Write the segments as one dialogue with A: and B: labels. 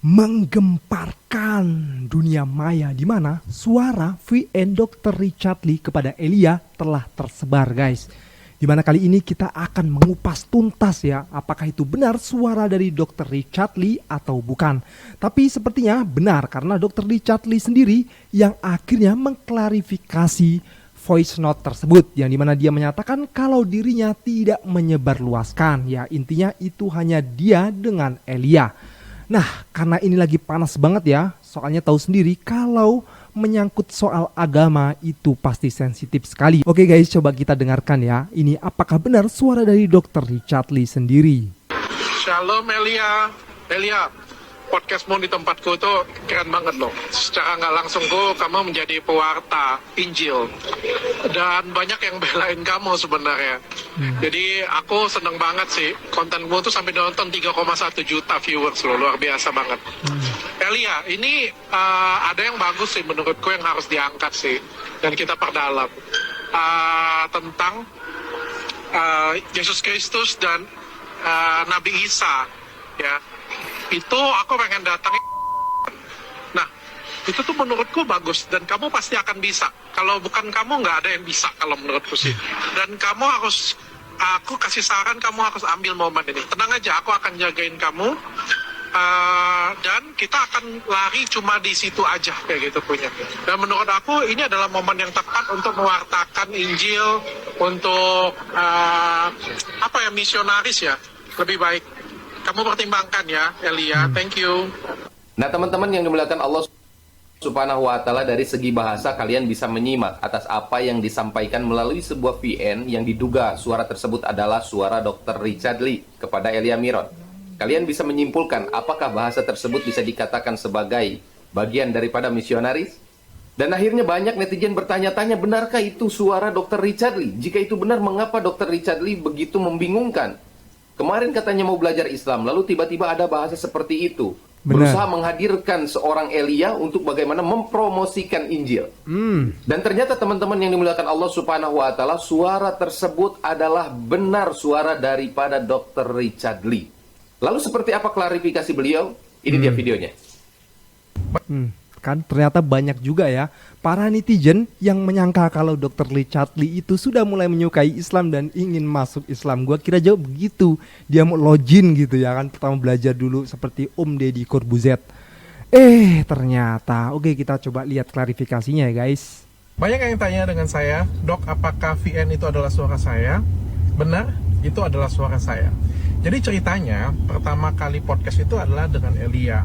A: menggemparkan dunia maya di mana suara VN Dr. Richard Lee kepada Elia telah tersebar, guys. Di mana kali ini kita akan mengupas tuntas ya, apakah itu benar suara dari Dr. Richard Lee atau bukan. Tapi sepertinya benar karena Dr. Richard Lee sendiri yang akhirnya mengklarifikasi voice note tersebut, yang dimana dia menyatakan kalau dirinya tidak menyebarluaskan. Ya, intinya itu hanya dia dengan Elia. Nah, karena ini lagi panas banget ya, soalnya tahu sendiri kalau menyangkut soal agama itu pasti sensitif sekali. Oke guys, coba kita dengarkan ya. Ini apakah benar suara dari Dr. Richard Lee sendiri?
B: Shalom Elia. Elia, podcastmu di tempatku tuh keren banget loh. Secara nggak langsung kamu menjadi pewarta Injil. Dan banyak yang belain kamu sebenarnya. Jadi aku seneng banget sih. Kontenmu tuh sampai nonton 3,1 juta viewers loh. Luar biasa banget. Elia, ini ada yang bagus sih menurutku yang harus diangkat sih. Dan kita perdalam. Tentang Yesus Kristus dan Nabi Isa. Ya. Itu aku pengen datang. Nah, itu tuh menurutku bagus dan kamu pasti akan bisa. Kalau bukan kamu nggak ada yang bisa kalau menurutku sih. Dan kamu harus, aku kasih saran kamu harus ambil momen ini. Tenang aja, aku akan jagain kamu. Dan kita akan lari cuma di situ aja kayak gitu punya. Dan menurut aku ini adalah momen yang tepat untuk mewartakan Injil untuk misionaris ya. Lebih baik. Kamu pertimbangkan ya, Elia. Thank you.
C: Nah, teman-teman yang dimuliakan Allah Subhanahu wa Ta'ala, dari segi bahasa kalian bisa menyimak atas apa yang disampaikan melalui sebuah VN yang diduga suara tersebut adalah suara Dr. Richard Lee kepada Elia Miron. Kalian bisa menyimpulkan apakah bahasa tersebut bisa dikatakan sebagai bagian daripada misionaris? Dan akhirnya banyak netizen bertanya-tanya, benarkah itu suara Dr. Richard Lee? Jika itu benar, mengapa Dr. Richard Lee begitu membingungkan? Kemarin katanya mau belajar Islam, lalu tiba-tiba ada bahasa seperti itu.
A: Benar.
C: Berusaha menghadirkan seorang Elia untuk bagaimana mempromosikan Injil. Dan ternyata teman-teman yang dimuliakan Allah Subhanahu wa Ta'ala, suara tersebut adalah benar suara daripada Dr. Richard Lee. Lalu seperti apa klarifikasi beliau? Ini dia videonya.
A: Kan ternyata banyak juga ya para netizen yang menyangka kalau Dr. Richard Lee itu sudah mulai menyukai Islam dan ingin masuk Islam. Gua kira jauh begitu, dia mau login gitu ya kan, pertama belajar dulu seperti Om Deddy Corbuzier. Ternyata oke, kita coba lihat klarifikasinya ya guys.
B: Banyak yang tanya dengan saya, Dok, apakah VN itu adalah suara saya? Benar, itu adalah suara saya. Jadi ceritanya, pertama kali podcast itu adalah dengan Elia.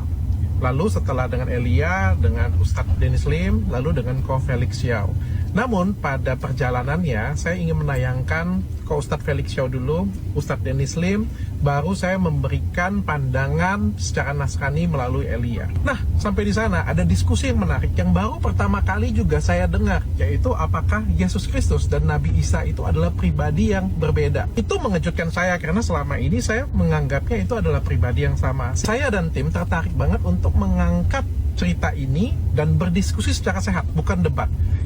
B: Lalu setelah dengan Elia, dengan Ustadz Dennis Lim, lalu dengan Ko Felix Xiao. Namun pada perjalanannya, saya ingin menayangkan ke Ustadz Felix Xiao dulu, Ustadz Dennis Lim, baru saya memberikan pandangan secara nasrani melalui Elia. Nah, sampai di sana ada diskusi yang menarik yang baru pertama kali juga saya dengar, yaitu apakah Yesus Kristus dan Nabi Isa itu adalah pribadi yang berbeda. Itu mengejutkan saya karena selama ini saya menganggapnya itu adalah pribadi yang sama. Saya dan tim tertarik banget untuk mengangkat cerita ini dan berdiskusi secara sehat, bukan debat.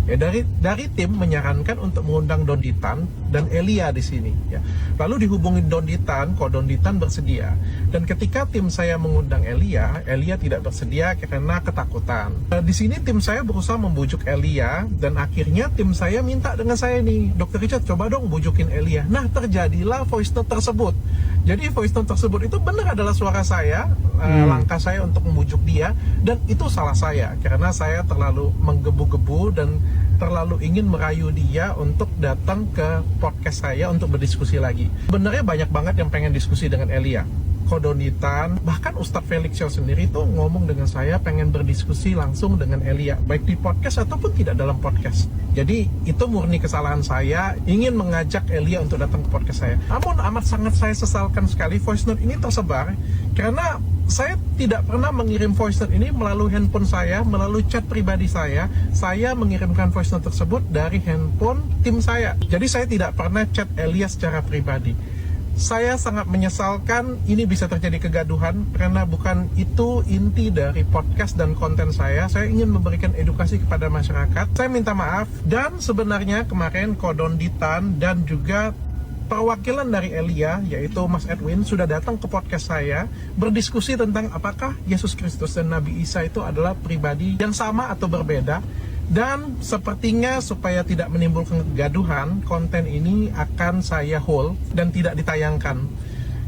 B: Ya, dari tim menyarankan untuk mengundang Donditan dan Elia di sini. Ya. Lalu dihubungi Donditan, kok Donditan bersedia. Dan ketika tim saya mengundang Elia, Elia tidak bersedia karena ketakutan. Di sini tim saya berusaha membujuk Elia dan akhirnya tim saya minta dengan saya nih, Dr. Richard, coba dong bujukin Elia. Nah, terjadilah voice note tersebut. Jadi voice note tersebut itu benar adalah suara saya, langkah saya untuk membujuk dia, dan itu salah saya karena saya terlalu menggebu-gebu dan terlalu ingin merayu dia untuk datang ke podcast saya untuk berdiskusi lagi. Sebenarnya banyak banget yang pengen diskusi dengan Elia. Kodonitan, bahkan Ustadz Felix Xiao sendiri tuh ngomong dengan saya pengen berdiskusi langsung dengan Elia, baik di podcast ataupun tidak dalam podcast. Jadi itu murni kesalahan saya, ingin mengajak Elia untuk datang ke podcast saya. Namun amat sangat saya sesalkan sekali voice note ini tersebar karena saya tidak pernah mengirim voice note ini melalui handphone saya, melalui chat pribadi saya mengirimkan voice note tersebut dari handphone tim saya. Jadi saya tidak pernah chat Elia secara pribadi. Saya sangat menyesalkan ini bisa terjadi kegaduhan karena bukan itu inti dari podcast dan konten saya. Saya ingin memberikan edukasi kepada masyarakat. Saya minta maaf dan sebenarnya kemarin Kodonditan dan juga perwakilan dari Elia, yaitu Mas Edwin, sudah datang ke podcast saya berdiskusi tentang apakah Yesus Kristus dan Nabi Isa itu adalah pribadi yang sama atau berbeda. Dan sepertinya supaya tidak menimbulkan kegaduhan, konten ini akan saya hold dan tidak ditayangkan.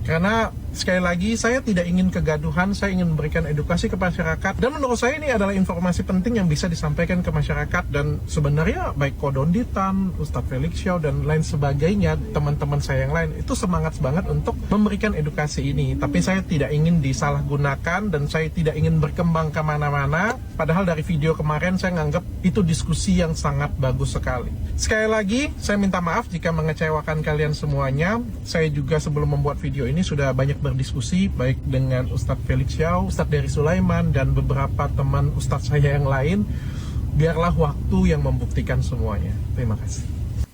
B: Karena sekali lagi saya tidak ingin kegaduhan, saya ingin memberikan edukasi ke masyarakat. Dan menurut saya ini adalah informasi penting yang bisa disampaikan ke masyarakat. Dan sebenarnya baik Kodonditan, Ustadz Felix Xiao, dan lain sebagainya, teman-teman saya yang lain, itu semangat banget untuk memberikan edukasi ini. Tapi saya tidak ingin disalahgunakan dan saya tidak ingin berkembang kemana-mana. Padahal dari video kemarin saya menganggap itu diskusi yang sangat bagus sekali. Sekali lagi, saya minta maaf jika mengecewakan kalian semuanya. Saya juga sebelum membuat video ini sudah banyak berdiskusi baik dengan Ustadz Felix Xiao, Ustadz Dery Sulaiman, dan beberapa teman Ustadz saya yang lain. Biarlah waktu yang membuktikan semuanya. Terima kasih.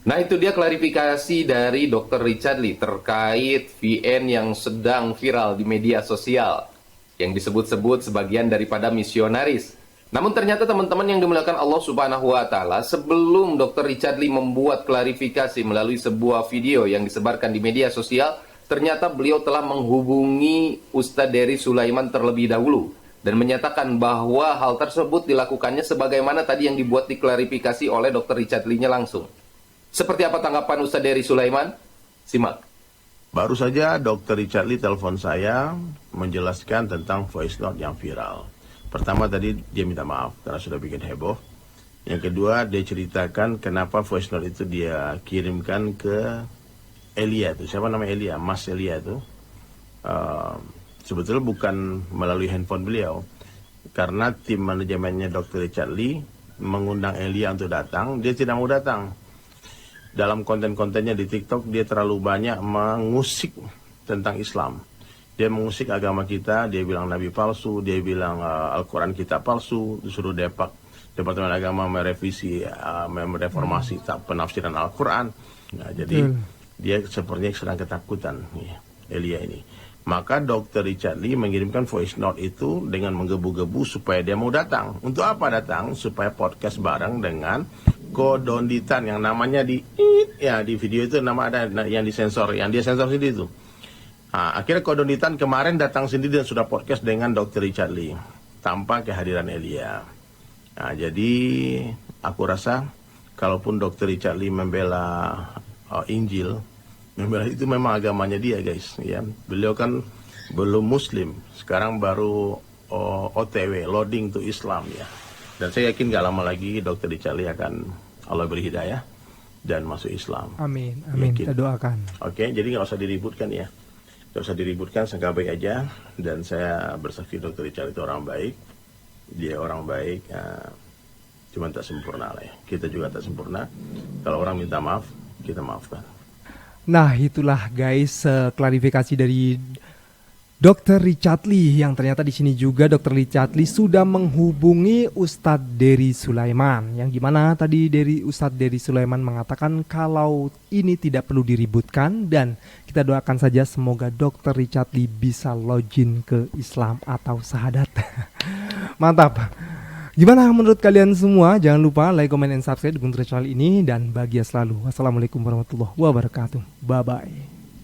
C: Nah, itu dia klarifikasi dari Dr. Richard Lee terkait VN yang sedang viral di media sosial yang disebut-sebut sebagian daripada misionaris. Namun ternyata teman-teman yang dimuliakan Allah Subhanahu wa Ta'ala, sebelum Dr. Richard Lee membuat klarifikasi melalui sebuah video yang disebarkan di media sosial, ternyata beliau telah menghubungi Ustadz Dery Sulaiman terlebih dahulu dan menyatakan bahwa hal tersebut dilakukannya sebagaimana tadi yang dibuat diklarifikasi oleh Dr. Richard Lee-nya langsung. Seperti apa tanggapan Ustadz Dery Sulaiman? Simak.
D: Baru saja Dr. Richard Lee telepon saya menjelaskan tentang voice note yang viral. Pertama tadi dia minta maaf karena sudah bikin heboh. Yang kedua dia ceritakan kenapa voice note itu dia kirimkan ke Elia itu. Siapa nama Elia? Mas Elia itu. Sebetulnya bukan melalui handphone beliau. Karena tim manajemennya Dr. Richard Lee mengundang Elia untuk datang, dia tidak mau datang. Dalam konten-kontennya di TikTok dia terlalu banyak mengusik tentang Islam. Dia mengusik agama kita, dia bilang Nabi palsu, dia bilang Al-Quran kita palsu, disuruh Departemen Agama merevisi, mereformasi penafsiran Al-Quran. Nah, jadi dia sepertinya sedang ketakutan, Elia ini. Maka Dr. Richard Lee mengirimkan voice note itu dengan menggebu-gebu supaya dia mau datang. Untuk apa datang? Supaya podcast bareng dengan Kodonditan yang namanya di video itu nama ada yang disensor, yang dia sensor sendiri itu. Nah, akhirnya Kodonditan kemarin datang sendiri dan sudah podcast dengan Dr. Richard Lee tanpa kehadiran Elia. Nah, jadi aku rasa kalaupun Dr. Richard Lee membela Injil, membela itu memang agamanya dia, guys. Ya, beliau kan belum Muslim, sekarang baru OTW, loading to Islam ya. Dan saya yakin gak lama lagi Dr. Richard Lee akan Allah beri hidayah dan masuk Islam.
A: Amin, amin.
D: Yakin.
A: Kita doakan.
D: Oke, jadi nggak usah diributkan ya. Nggak usah diributkan, sangka baik aja. Dan saya bersaksi Dr. Richard itu orang baik. Dia orang baik, cuman tak sempurna lah ya. Kita juga tak sempurna. Kalau orang minta maaf, kita maafkan.
A: Nah, itulah guys klarifikasi dari Dr. Richard Lee yang ternyata di sini juga Dr. Richard Lee sudah menghubungi Ustadz Dery Sulaiman, yang gimana tadi dari Ustadz Dery Sulaiman mengatakan kalau ini tidak perlu diributkan dan kita doakan saja semoga Dr. Richard Lee bisa login ke Islam atau syahadat. Mantap. Gimana menurut kalian semua? Jangan lupa like, comment, and subscribe untuk channel ini dan bahagia selalu. Wassalamualaikum warahmatullahi wabarakatuh. Bye bye.